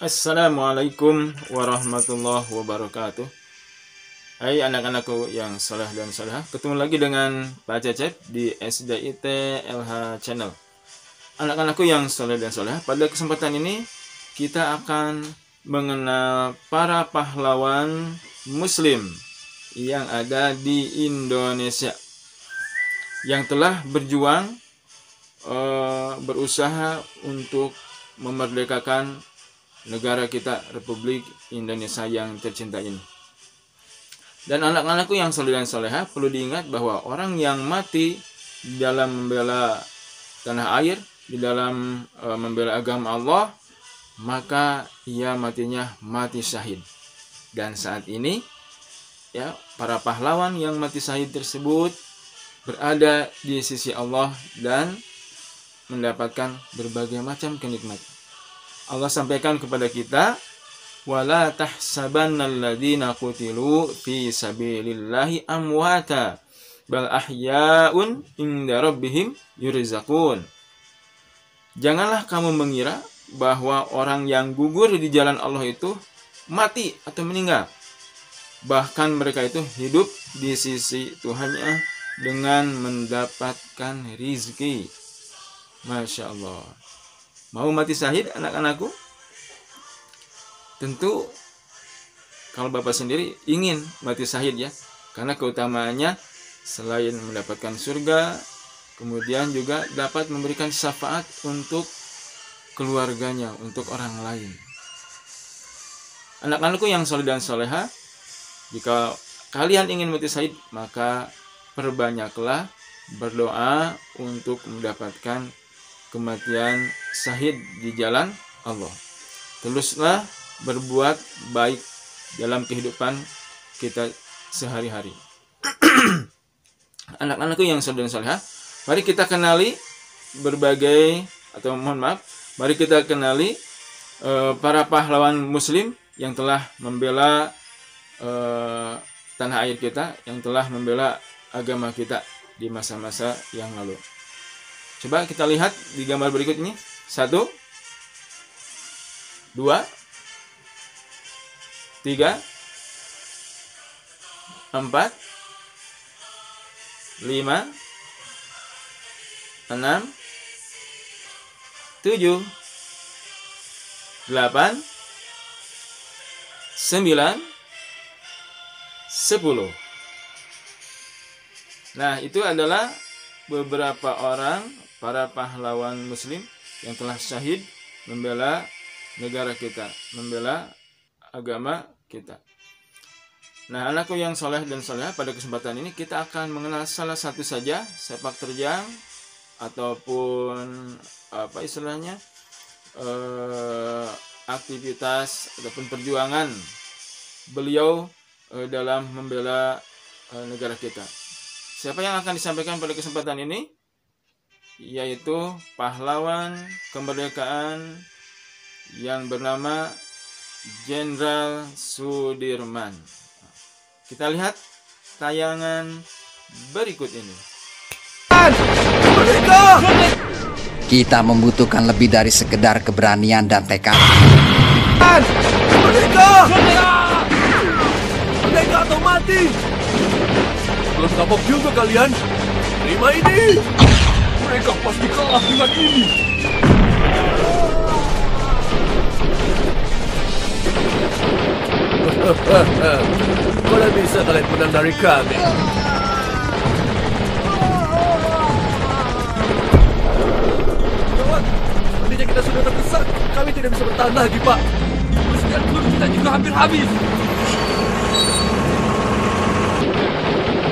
Assalamualaikum warahmatullahi wabarakatuh. Hai anak-anakku yang saleh dan salehah, ketemu lagi dengan Pak Cecep di SDIT LH Channel. Anak-anakku yang saleh dan salehah, pada kesempatan ini kita akan mengenal para pahlawan muslim yang ada di Indonesia yang telah berjuang berusaha untuk memerdekakan negara kita, Republik Indonesia yang tercinta ini. Dan anak-anakku yang saleh dan salehah, perlu diingat bahwa orang yang mati di dalam membela tanah air, di dalam membela agama Allah, maka ia matinya mati syahid. Dan saat ini ya, para pahlawan yang mati syahid tersebut berada di sisi Allah dan mendapatkan berbagai macam kenikmatan. Allah sampaikan kepada kita, wala tahsabannalladzina qutilu fi sabilillahi amwata bal ahya'un inda rabbihim yurzaqun. Janganlah kamu mengira bahwa orang yang gugur di jalan Allah itu mati atau meninggal. Bahkan mereka itu hidup di sisi Tuhannya dengan mendapatkan rizki. Masya Allah. Mau mati syahid anak-anakku? Tentu kalau Bapak sendiri ingin mati syahid ya. Karena keutamaannya selain mendapatkan surga, kemudian juga dapat memberikan syafaat untuk keluarganya, untuk orang lain. Anak-anakku yang saleh dan salehah, jika kalian ingin mati syahid, maka perbanyaklah berdoa untuk mendapatkan kematian syahid di jalan Allah. Teruslah berbuat baik dalam kehidupan kita sehari-hari. Anak-anakku yang saleh dan salehah, mari kita kenali mari kita kenali para pahlawan muslim yang telah membela tanah air kita, yang telah membela agama kita di masa-masa yang lalu. Coba kita lihat di gambar berikut ini. 1, 2, 3, 4, 5, 6, 7, 8, 9, 10. Nah, itu adalah beberapa orang para pahlawan muslim yang telah syahid membela negara kita, membela agama kita. Nah, anakku yang saleh dan salehah, pada kesempatan ini kita akan mengenal salah satu saja sepak terjang ataupun aktivitas ataupun perjuangan beliau dalam membela negara kita. Siapa yang akan disampaikan pada kesempatan ini? Yaitu pahlawan kemerdekaan yang bernama Jenderal Sudirman. Kita lihat tayangan berikut ini. Kita membutuhkan lebih dari sekedar keberanian dan tekad. Merdeka atau mati! Belum kapok juga kalian. Terima ini. Mereka pasti kalah dengan ini. Mana bisa kalian menang dari kami? Gawat, sepertinya kita sudah terdesak. Kami tidak bisa bertahan lagi, Pak. Mesin peluru kita juga hampir habis.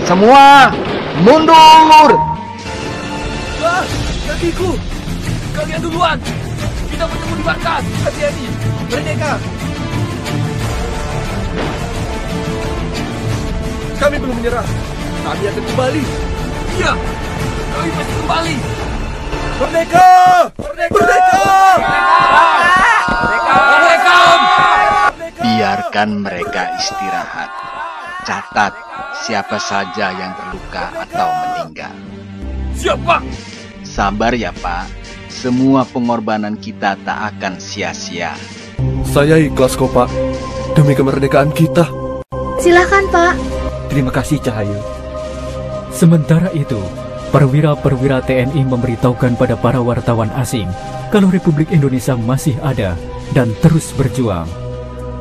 Semua mundur! Ah, kakiku! Kalian duluan! Kita menyambut di markas! Hati-hati! Merdeka! Kami belum menyerah. Kami akan kembali. Iya! Kami pasti kembali! Merdeka! Merdeka! Merdeka! Merdeka! Biarkan mereka istirahat. Catat siapa saja yang terluka atau meninggal. Siapa? Sabar ya Pak, semua pengorbanan kita tak akan sia-sia. Saya ikhlas kok, Pak. Demi kemerdekaan kita. Silakan, Pak. Terima kasih, Cahyo. Sementara itu, perwira-perwira TNI memberitahukan pada para wartawan asing kalau Republik Indonesia masih ada dan terus berjuang.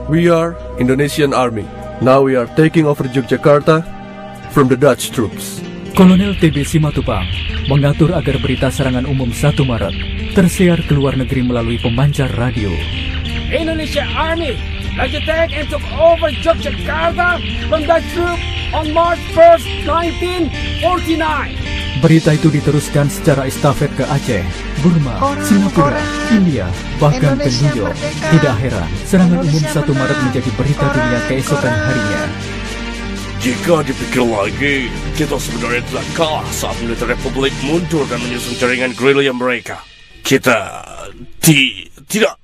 We are Indonesian Army. Now we are taking over Yogyakarta from the Dutch troops. Kolonel TB Simatupang mengatur agar berita serangan umum 1 Maret tersiar ke luar negeri melalui pemancar radio. Indonesia Army like attack and took over Yogyakarta from Dutch troops on March 1st, 1949. Berita itu diteruskan secara estafet ke Aceh, Burma, Singapura, India, bahkan ke New York. Tidak heran, serangan umum 1 Maret menjadi berita dunia keesokan harinya. Jika dipikir lagi, kita sebenarnya telah kalah saat militer Republik mundur dan menyusun jaringan gerilya mereka. Kita tidak.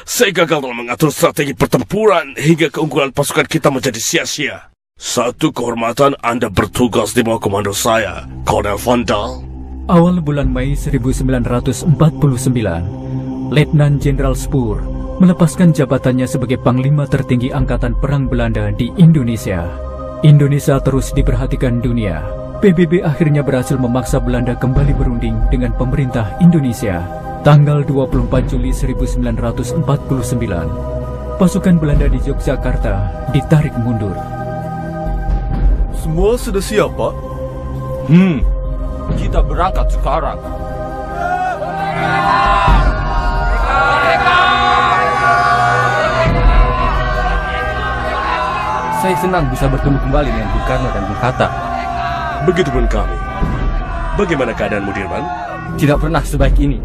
Saya gagal dalam mengatur strategi pertempuran hingga keunggulan pasukan kita menjadi sia-sia. Satu kehormatan Anda bertugas di bawah komando saya, Kolonel Vandal. Awal bulan Mei 1949, Letnan Jenderal Spoor melepaskan jabatannya sebagai Panglima tertinggi Angkatan Perang Belanda di Indonesia. Indonesia terus diperhatikan dunia. PBB akhirnya berhasil memaksa Belanda kembali berunding dengan pemerintah Indonesia. Tanggal 24 Juli 1949, pasukan Belanda di Yogyakarta ditarik mundur. Semua sudah siap, Pak? Kita berangkat sekarang. Saya senang bisa bertemu kembali dengan Bung Karno dan Bung Hatta. Begitupun kami. Bagaimana keadaanmu, Dirman? Tidak pernah sebaik ini.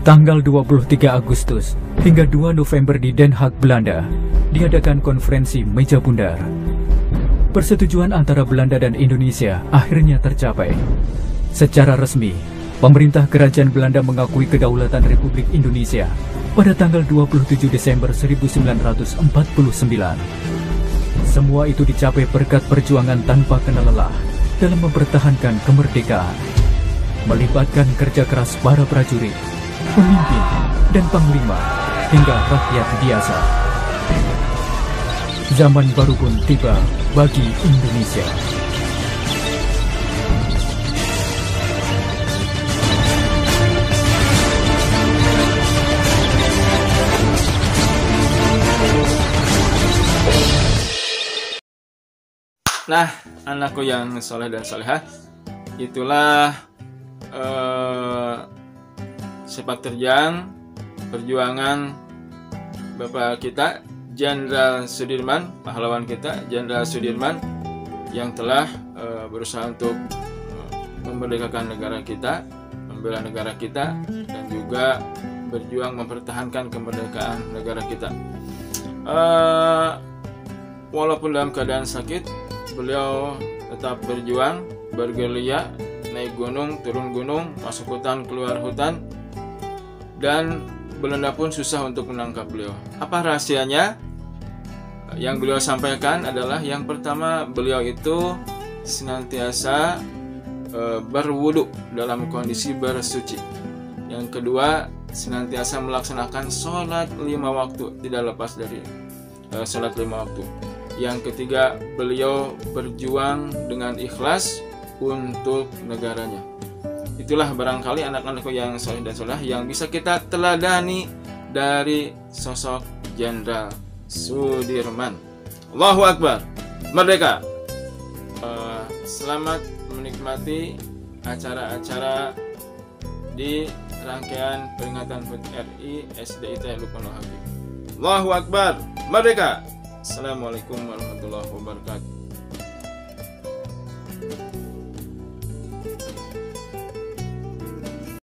Tanggal 23 Agustus hingga 2 November di Den Haag, Belanda, diadakan konferensi meja bundar. Persetujuan antara Belanda dan Indonesia akhirnya tercapai. Secara resmi, pemerintah kerajaan Belanda mengakui kedaulatan Republik Indonesia pada tanggal 27 Desember 1949. Semua itu dicapai berkat perjuangan tanpa kenal lelah dalam mempertahankan kemerdekaan, melibatkan kerja keras para prajurit, pemimpin, dan panglima, hingga rakyat biasa. Zaman baru pun tiba bagi Indonesia. Nah, anakku yang soleh dan solehah, itulah sepak terjang perjuangan Bapak kita Jenderal Sudirman, pahlawan kita Jenderal Sudirman, yang telah berusaha untuk memerdekakan negara kita, membela negara kita, dan juga berjuang mempertahankan kemerdekaan negara kita. Walaupun dalam keadaan sakit, beliau tetap berjuang, bergerilya, naik gunung, turun gunung, masuk hutan, keluar hutan, dan Belanda pun susah untuk menangkap beliau. Apa rahasianya? Yang beliau sampaikan adalah, yang pertama, beliau itu senantiasa berwudu dalam kondisi bersuci. Yang kedua, senantiasa melaksanakan sholat 5 waktu, tidak lepas dari sholat 5 waktu. Yang ketiga, beliau berjuang dengan ikhlas untuk negaranya. Itulah barangkali anak-anakku yang soleh dan soleh yang bisa kita teladani dari sosok Jenderal Sudirman. Allahu Akbar, merdeka. Selamat menikmati acara-acara di rangkaian peringatan HUT RI SDIT Lukmanul Hakim. Allahu Akbar, merdeka. Assalamualaikum warahmatullahi wabarakatuh.